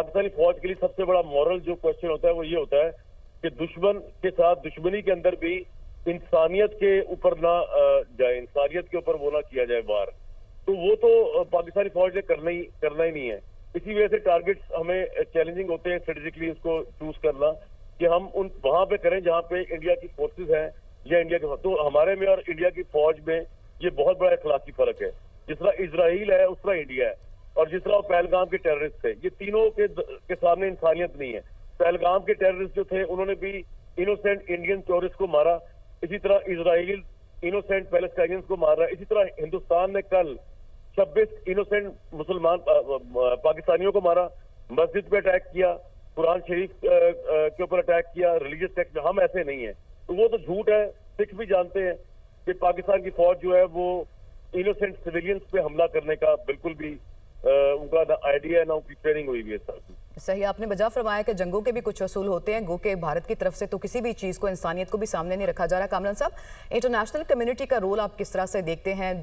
पाकिस्तानी फौज के लिए सबसे बड़ा मॉरल जो क्वेश्चन होता है वो ये होता है कि दुश्मन के साथ दुश्मनी के अंदर भी इंसानियत के ऊपर ना जाए, इंसानियत के ऊपर वो ना किया जाए वार। तो वो तो पाकिस्तानी फौज ने करना ही नहीं है। इसी वजह से टारगेट्स हमें चैलेंजिंग होते हैं स्ट्रेटेजिकली उसको चूज करना कि हम उन वहां पे करें जहां पे इंडिया की फोर्सेस हैं या इंडिया के। तो हमारे में और इंडिया की फौज में ये बहुत बड़ा इखलाकी फर्क है। जिस तरह इजराइल है उस तरह इंडिया है, और जिस तरह पहलगाम के टेररिस्ट थे, ये तीनों के सामने इंसानियत नहीं है। पहलगाम के टेररिस्ट जो थे उन्होंने भी इनोसेंट इंडियन टूरिस्ट को मारा, इसी तरह इजराइल इनोसेंट पैलेस्टाइनियंस को मार रहा है। इसी तरह हिंदुस्तान ने कल 26 इनोसेंट मुसलमान पाकिस्तानियों को मारा, मस्जिद पे अटैक किया, कुरान शरीफ के ऊपर अटैक किया, रिलीजियस टेक्स्ट। हम ऐसे नहीं है, तो वो तो झूठ है। सिख भी जानते हैं कि पाकिस्तान की फौज जो है वो इनोसेंट सिविलियंस पे हमला करने का बिल्कुल भी उनका ना आइडिया है ना उनकी ट्रेनिंग हुई भी है। सही आपने बजा फरमाया कि जंगों के भी कुछ असूल होते हैं, गो के भारत की तरफ से तो किसी भी चीज़ को, इंसानियत को भी सामने नहीं रखा जा रहा। कामरान साहब, इंटरनेशनल कम्युनिटी का रोल आप किस तरह से देखते हैं?